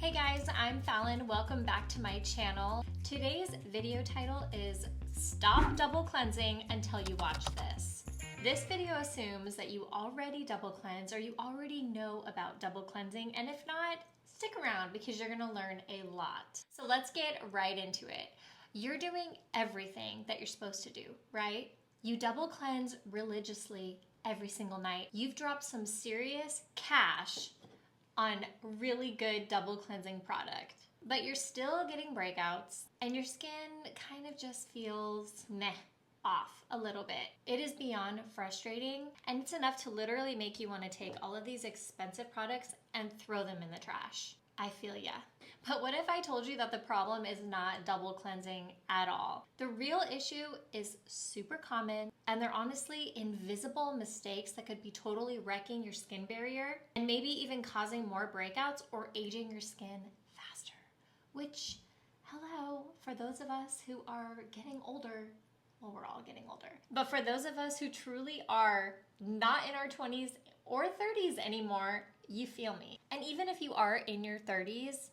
Hey guys, I'm Fallon. Welcome back to my channel. Today's video title is Stop Double Cleansing Until You Watch This. This video assumes that you already double cleanse or you already know about double cleansing, and if not, stick around because you're gonna learn a lot. So let's get right into it. You're doing everything that you're supposed to do, right? You double cleanse religiously every single night. You've dropped some serious cash on really good double cleansing product, but you're still getting breakouts and your skin kind of just feels meh, off a little bit. It is beyond frustrating, and it's enough to literally make you want to take all of these expensive products and throw them in the trash. I feel ya. But what if I told you that the problem is not double cleansing at all? The real issue is super common, and they're honestly invisible mistakes that could be totally wrecking your skin barrier and maybe even causing more breakouts or aging your skin faster. Which, hello, for those of us who are getting older, well, we're all getting older. But for those of us who truly are not in our 20s or 30s anymore, you feel me. And even if you are in your 30s,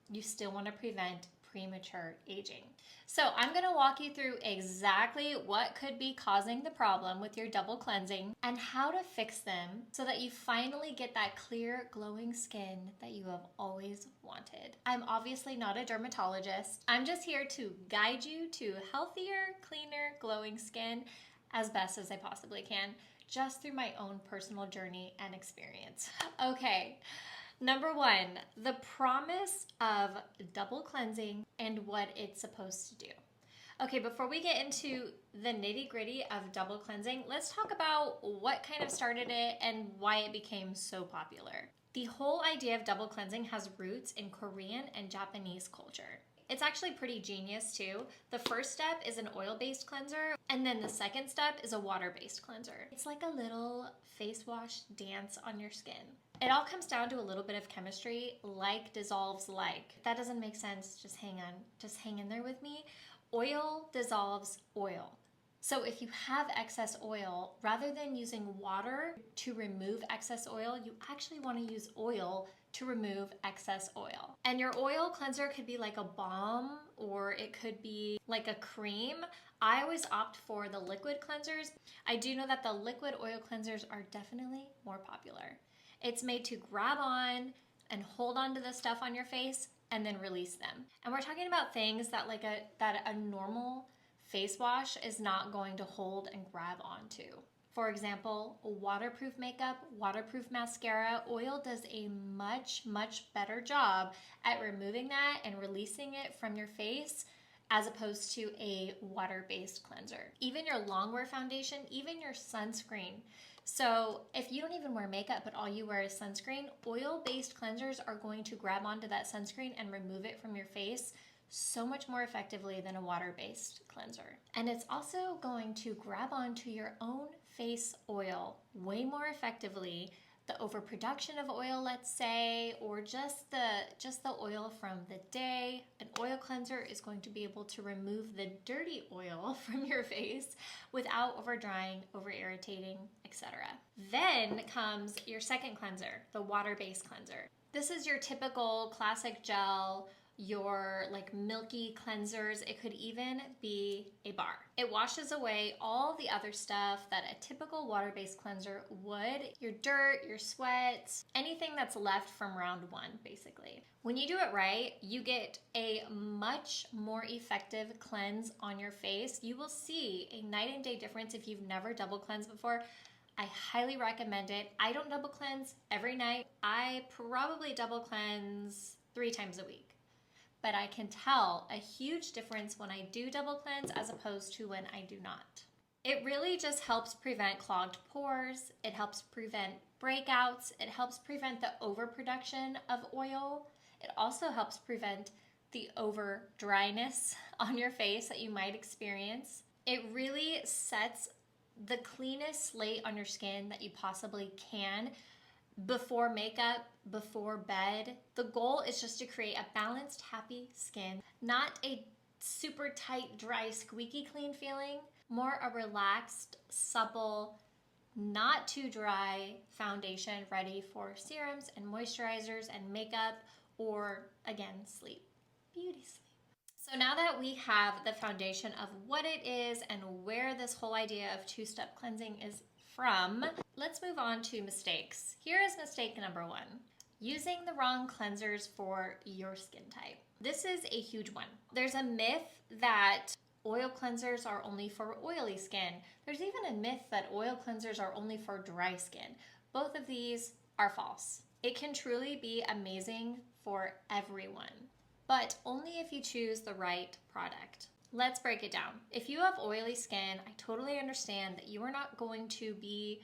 you still want to prevent premature aging. So I'm going to walk you through exactly what could be causing the problem with your double cleansing and how to fix them so that you finally get that clear, glowing skin that you have always wanted. I'm obviously not a dermatologist. I'm just here to guide you to healthier, cleaner, glowing skin as best as I possibly can, just through my own personal journey and experience. Okay. Number one, the promise of double cleansing and what it's supposed to do. Okay, before we get into the nitty-gritty of double cleansing, let's talk about what kind of started it and why it became so popular. The whole idea of double cleansing has roots in Korean and Japanese culture. It's actually pretty genius too. The first step is an oil-based cleanser, and then the second step is a water-based cleanser. It's like a little face wash dance on your skin. It all comes down to a little bit of chemistry, like dissolves like. If that doesn't make sense, just hang on. Just hang in there with me. Oil dissolves oil. So if you have excess oil, rather than using water to remove excess oil, you actually want to use oil to remove excess oil. And your oil cleanser could be like a balm, or it could be like a cream. I always opt for the liquid cleansers. I do know that the liquid oil cleansers are definitely more popular. It's made to grab on and hold on to the stuff on your face and then release them. And we're talking about things that a normal face wash is not going to hold and grab onto. For example, waterproof makeup, waterproof mascara, oil does a much, much better job at removing that and releasing it from your face as opposed to a water-based cleanser. Even your long-wear foundation, even your sunscreen. So if you don't even wear makeup, but all you wear is sunscreen, oil-based cleansers are going to grab onto that sunscreen and remove it from your face so much more effectively than a water-based cleanser. And it's also going to grab onto your own face oil way more effectively. The overproduction of oil, let's say, or just the oil from the day. An oil cleanser is going to be able to remove the dirty oil from your face without over drying, over irritating, etc. Then comes your second cleanser, the water-based cleanser. This is your typical classic gel, your like milky cleansers. It could even be a bar. It washes away all the other stuff that a typical water-based cleanser would, your dirt, your sweat, anything that's left from round one, basically. When you do it right, you get a much more effective cleanse on your face. You will see a night and day difference if you've never double cleansed before. I highly recommend it. I don't double cleanse every night. I probably double cleanse 3 times a week. But I can tell a huge difference when I do double cleanse as opposed to when I do not. It really just helps prevent clogged pores. It helps prevent breakouts. It helps prevent the overproduction of oil. It also helps prevent the over dryness on your face that you might experience. It really sets the cleanest slate on your skin that you possibly can before makeup, before bed. The goal is just to create a balanced, happy skin, not a super tight, dry, squeaky clean feeling, more a relaxed, supple, not too dry foundation ready for serums and moisturizers and makeup or again, sleep. Beauty sleep. So now that we have the foundation of what it is and where this whole idea of two-step cleansing is from, let's move on to mistakes. Here is mistake number 1. Using the wrong cleansers for your skin type. This is a huge one. There's a myth that oil cleansers are only for oily skin. There's even a myth that oil cleansers are only for dry skin. Both of these are false. It can truly be amazing for everyone, but only if you choose the right product. Let's break it down. If you have oily skin, I totally understand that you are not going to be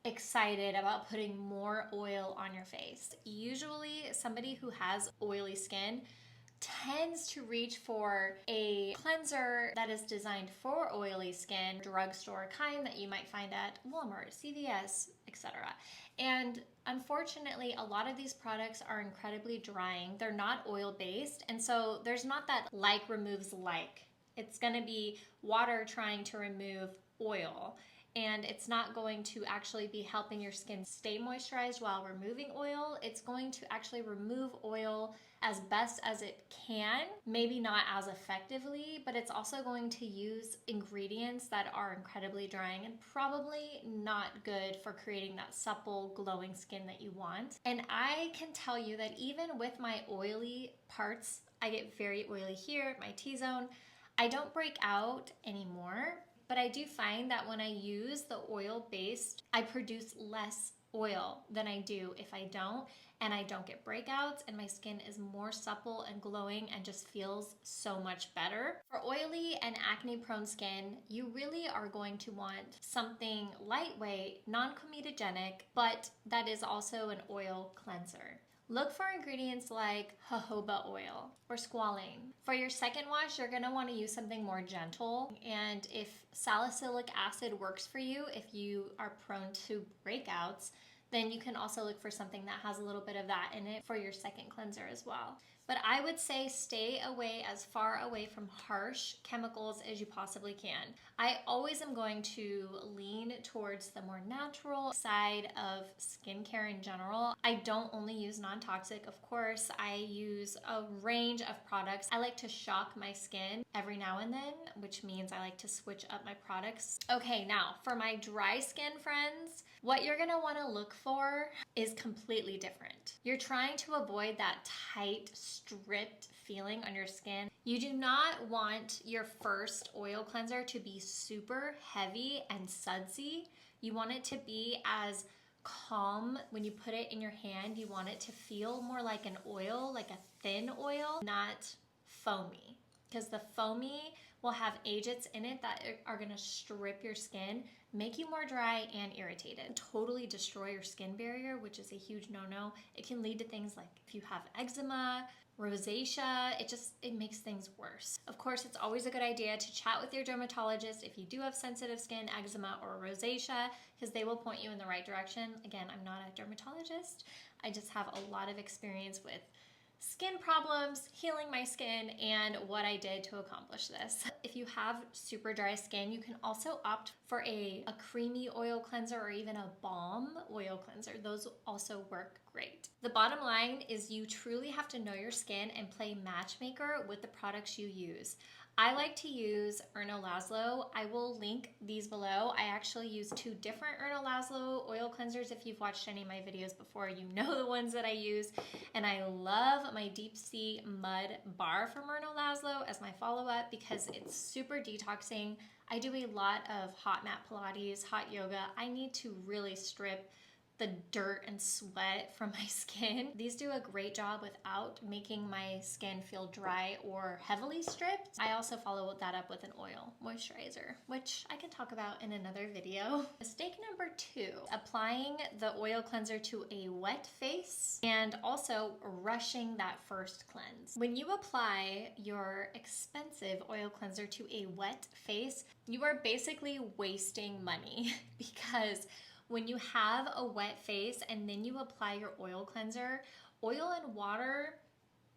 excited about putting more oil on your face. Usually somebody who has oily skin tends to reach for a cleanser that is designed for oily skin, drugstore kind that you might find at Walmart, CVS, etc. And unfortunately, a lot of these products are incredibly drying. They're not oil-based, and so there's not that like removes like. It's gonna be water trying to remove oil, and it's not going to actually be helping your skin stay moisturized while removing oil. It's going to actually remove oil as best as it can, maybe not as effectively, but it's also going to use ingredients that are incredibly drying and probably not good for creating that supple, glowing skin that you want. And I can tell you that even with my oily parts, I get very oily here, my T-zone. I don't break out anymore, but I do find that when I use the oil-based, I produce less oil than I do if I don't, and I don't get breakouts, and my skin is more supple and glowing and just feels so much better. For oily and acne-prone skin, you really are going to want something lightweight, non-comedogenic, but that is also an oil cleanser. Look for ingredients like jojoba oil or squalane. For your second wash, you're gonna wanna use something more gentle. And if salicylic acid works for you, if you are prone to breakouts, then you can also look for something that has a little bit of that in it for your second cleanser as well. But I would say stay away as far away from harsh chemicals as you possibly can. I always am going to lean towards the more natural side of skincare in general. I don't only use non-toxic, of course. I use a range of products. I like to shock my skin every now and then, which means I like to switch up my products. Okay, now for my dry skin friends, what you're gonna wanna look for is completely different. You're trying to avoid that tight, stripped feeling on your skin. You do not want your first oil cleanser to be super heavy and sudsy. You want it to be as calm when you put it in your hand. You want it to feel more like an oil, like a thin oil, not foamy. Because the foamy will have agents in it that are gonna strip your skin, make you more dry and irritated, totally destroy your skin barrier, which is a huge no-no. It can lead to things like if you have eczema, rosacea, it makes things worse. Of course, it's always a good idea to chat with your dermatologist if you do have sensitive skin, eczema, or rosacea, because they will point you in the right direction. Again, I'm not a dermatologist. I just have a lot of experience with skin problems, healing my skin, and what I did to accomplish this. If you have super dry skin, you can also opt for a creamy oil cleanser or even a balm oil cleanser. Those also work great. The bottom line is you truly have to know your skin and play matchmaker with the products you use. I like to use Erno Laszlo. I will link these below. I actually use 2 different Erno Laszlo oil cleansers. If you've watched any of my videos before, you know the ones that I use. And I love my Deep Sea Mud Bar from Erno Laszlo as my follow-up because it's super detoxing. I do a lot of hot mat Pilates, hot yoga. I need to really strip the dirt and sweat from my skin. These do a great job without making my skin feel dry or heavily stripped. I also follow that up with an oil moisturizer, which I can talk about in another video. Mistake number 2, applying the oil cleanser to a wet face and also rushing that first cleanse. When you apply your expensive oil cleanser to a wet face, you are basically wasting money because when you have a wet face and then you apply your oil cleanser, oil and water,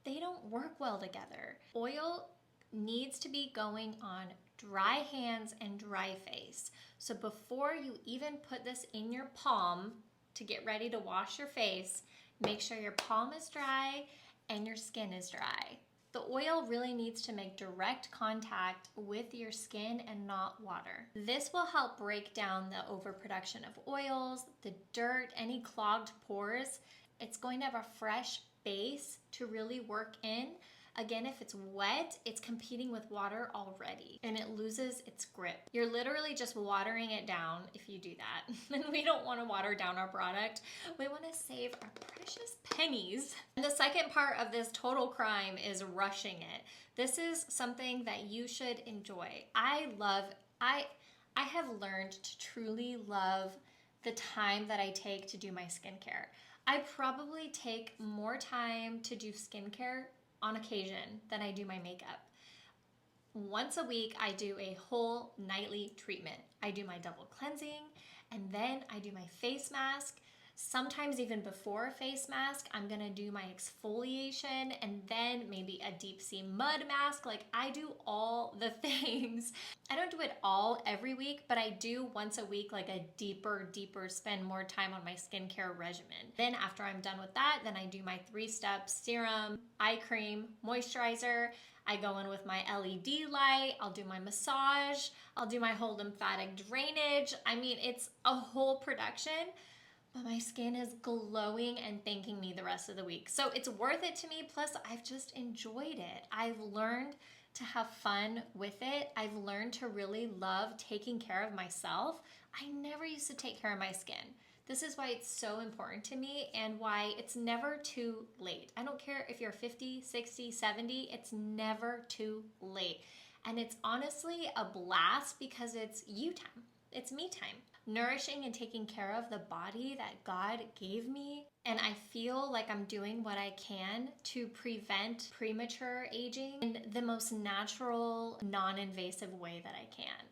they don't work well together. Oil needs to be going on dry hands and dry face. So before you even put this in your palm to get ready to wash your face, make sure your palm is dry and your skin is dry. The oil really needs to make direct contact with your skin and not water. This will help break down the overproduction of oils, the dirt, any clogged pores. It's going to have a fresh base to really work in. Again, if it's wet, it's competing with water already and it loses its grip. You're literally just watering it down if you do that. And we don't want to water down our product. We want to save our precious pennies. And the second part of this total crime is rushing it. This is something that you should enjoy. I have learned to truly love the time that I take to do my skincare. I probably take more time to do skincare on occasion than I do my makeup. Once a week, I do a whole nightly treatment. I do my double cleansing, and then I do my face mask. Sometimes even before a face mask, I'm gonna do my exfoliation and then maybe a deep sea mud mask. Like, I do all the things. I don't do it all every week, but I do once a week, like a deeper, spend more time on my skincare regimen. Then after I'm done with that, then I do my 3-step serum, eye cream, moisturizer. I go in with my LED light, I'll do my massage, I'll do my whole lymphatic drainage. I mean, it's a whole production. But my skin is glowing and thanking me the rest of the week. So it's worth it to me. Plus, I've just enjoyed it. I've learned to have fun with it. I've learned to really love taking care of myself. I never used to take care of my skin. This is why it's so important to me and why it's never too late. I don't care if you're 50, 60, 70, it's never too late. And it's honestly a blast because it's you time. It's me time. Nourishing and taking care of the body that God gave me. And I feel like I'm doing what I can to prevent premature aging in the most natural, non-invasive way that I can.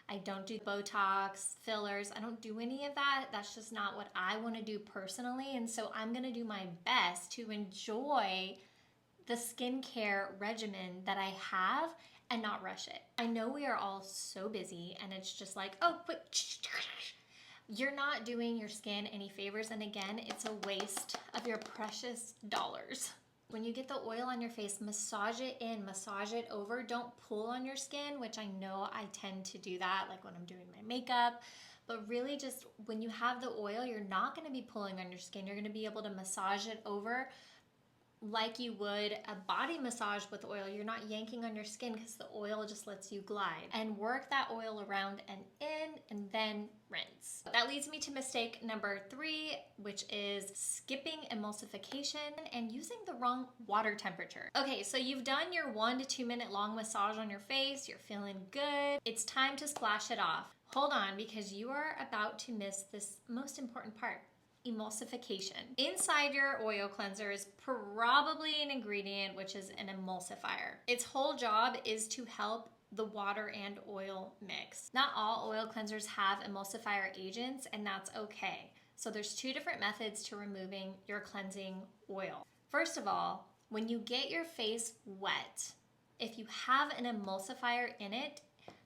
I don't do Botox, fillers. I don't do any of that. That's just not what I want to do personally. And so I'm going to do my best to enjoy the skincare regimen that I have and not rush it. I know we are all so busy and it's just like, oh, quick. You're not doing your skin any favors. And again, it's a waste of your precious dollars. When you get the oil on your face, massage it in, massage it over. Don't pull on your skin, which I know I tend to do that, like when I'm doing my makeup. But really just when you have the oil, you're not gonna be pulling on your skin. You're gonna be able to massage it over like you would a body massage with oil. You're not yanking on your skin because the oil just lets you glide. And work that oil around and in and then rinse. That leads me to mistake number 3, which is skipping emulsification and using the wrong water temperature. Okay, so you've done your 1 to 2 minute long massage on your face. You're feeling good. It's time to splash it off. Hold on, because you are about to miss this most important part. Emulsification. Inside your oil cleanser is probably an ingredient which is an emulsifier. Its whole job is to help the water and oil mix. Not all oil cleansers have emulsifier agents, and that's okay. So there's 2 different methods to removing your cleansing oil. First of all, when you get your face wet, if you have an emulsifier in it,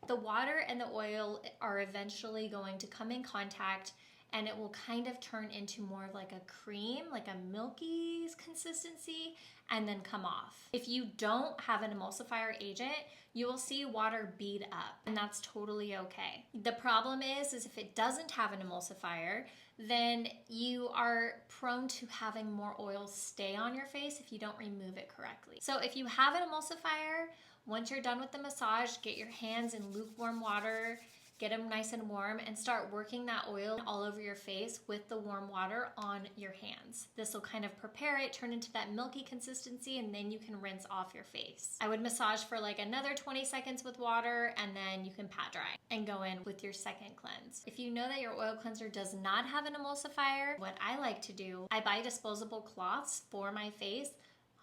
the water and the oil are eventually going to come in contact and it will kind of turn into more of like a cream, like a milky consistency, and then come off. If you don't have an emulsifier agent, you will see water bead up, and that's totally okay. The problem is if it doesn't have an emulsifier, then you are prone to having more oil stay on your face if you don't remove it correctly. So if you have an emulsifier, once you're done with the massage, get your hands in lukewarm water, get them nice and warm, and start working that oil all over your face with the warm water on your hands. This will kind of prepare it, turn into that milky consistency, and then you can rinse off your face. I would massage for like another 20 seconds with water, and then you can pat dry and go in with your second cleanse. If you know that your oil cleanser does not have an emulsifier, what I like to do, I buy disposable cloths for my face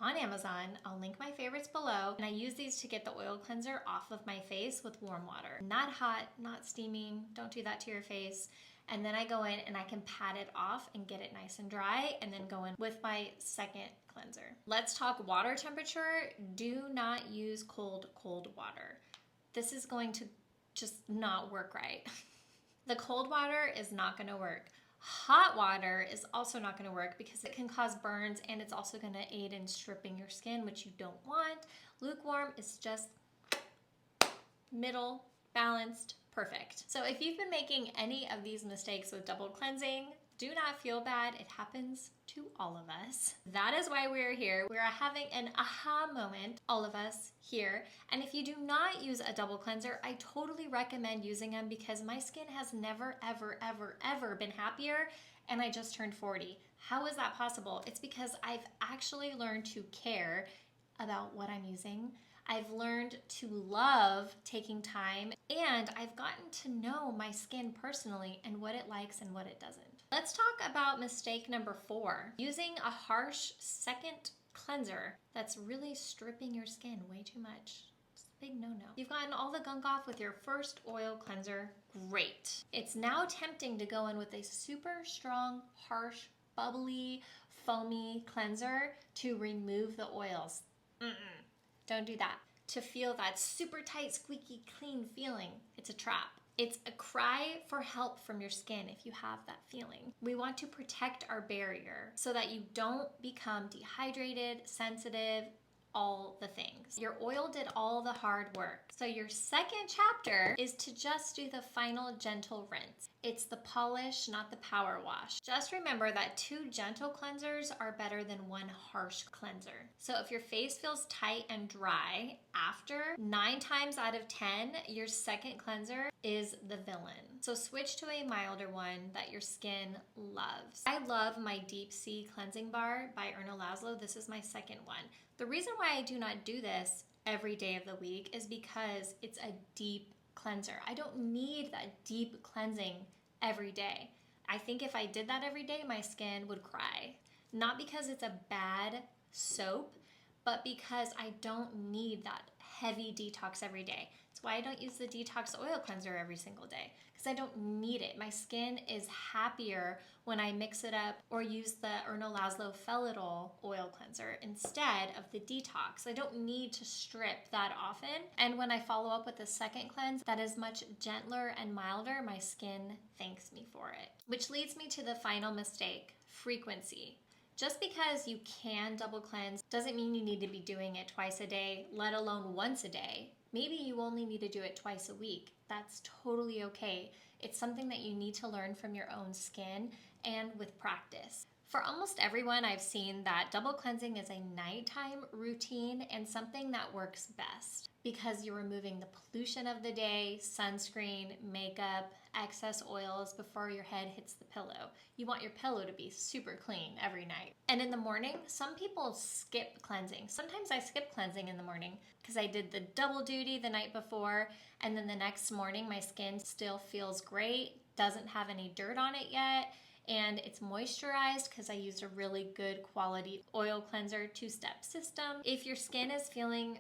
on Amazon. I'll link my favorites below, and I use these to get the oil cleanser off of my face with warm water. Not hot, not steaming, don't do that to your face. And then I go in and I can pat it off and get it nice and dry, and then go in with my second cleanser. Let's talk water temperature. Do not use cold water. This is going to just not work right. The cold water is not gonna work. Hot water is also not going to work because it can cause burns and it's also going to aid in stripping your skin, which you don't want. Lukewarm is just middle, balanced, perfect. So if you've been making any of these mistakes with double cleansing, do not feel bad. It happens to all of us. That is why we're here. We're having an aha moment, all of us here. And if you do not use a double cleanser, I totally recommend using them because my skin has never, ever, ever, ever been happier. And I just turned 40. How is that possible? It's because I've actually learned to care about what I'm using. I've learned to love taking time, and I've gotten to know my skin personally and what it likes and what it doesn't. Let's talk about mistake number 4, using a harsh second cleanser that's really stripping your skin way too much. It's a big no-no. You've gotten all the gunk off with your first oil cleanser, great. It's now tempting to go in with a super strong, harsh, bubbly, foamy cleanser to remove the oils. Don't do that. To feel that super tight, squeaky, clean feeling, it's a trap. It's a cry for help from your skin if you have that feeling. We want to protect our barrier so that you don't become dehydrated, sensitive, all the things. Your oil did all the hard work. So your second chapter is to just do the final gentle rinse. It's the polish, not the power wash. Just remember that 2 gentle cleansers are better than 1 harsh cleanser. So if your face feels tight and dry after, 9 times out of 10, your second cleanser is the villain. So switch to a milder one that your skin loves. I love my Deep Sea Cleansing Bar by Erna Laszlo. This is my second one. The reason why I do not do this every day of the week is because it's a deep cleanser. I don't need that deep cleansing every day. I think if I did that every day, my skin would cry. Not because it's a bad soap, but because I don't need that heavy detox every day. That's why I don't use the detox oil cleanser every single day, because I don't need it. My skin is happier when I mix it up or use the Erna Laszlo Felidol oil cleanser instead of the detox. I don't need to strip that often. And when I follow up with the second cleanse that is much gentler and milder, my skin thanks me for it. Which leads me to the final mistake, frequency. Just because you can double cleanse doesn't mean you need to be doing it twice a day, let alone once a day. Maybe you only need to do it twice a week. That's totally okay. It's something that you need to learn from your own skin and with practice. For almost everyone, I've seen that double cleansing is a nighttime routine and something that works best because you're removing the pollution of the day, sunscreen, makeup, excess oils before your head hits the pillow. You want your pillow to be super clean every night. And in the morning, some people skip cleansing. Sometimes I skip cleansing in the morning because I did the double duty the night before, and then the next morning my skin still feels great, doesn't have any dirt on it yet, and it's moisturized because I used a really good quality oil cleanser 2-step system. If your skin is feeling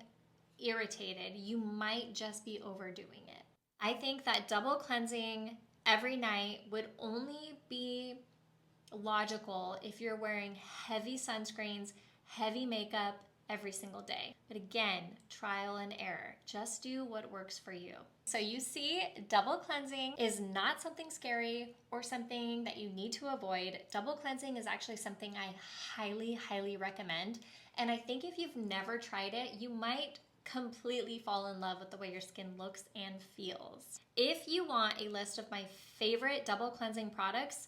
irritated, you might just be overdoing it. I think that double cleansing every night would only be logical if you're wearing heavy sunscreens, heavy makeup every single day. But again, trial and error. Just do what works for you. So you see, double cleansing is not something scary or something that you need to avoid. Double cleansing is actually something I highly, highly recommend. And I think if you've never tried it, you might completely fall in love with the way your skin looks and feels. If you want a list of my favorite double cleansing products,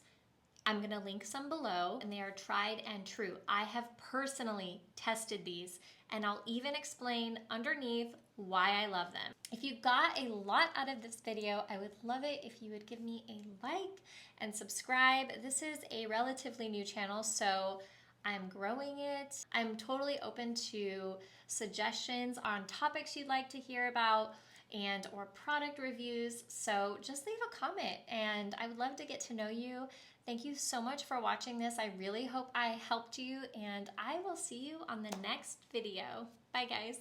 I'm going to link some below, and they are tried and true. I have personally tested these, and I'll even explain underneath why I love them. If you got a lot out of this video, I would love it if you would give me a like and subscribe. This is a relatively new channel, so I'm growing it. I'm totally open to suggestions on topics you'd like to hear about and or product reviews. So just leave a comment and I would love to get to know you. Thank you so much for watching this. I really hope I helped you, and I will see you on the next video. Bye guys.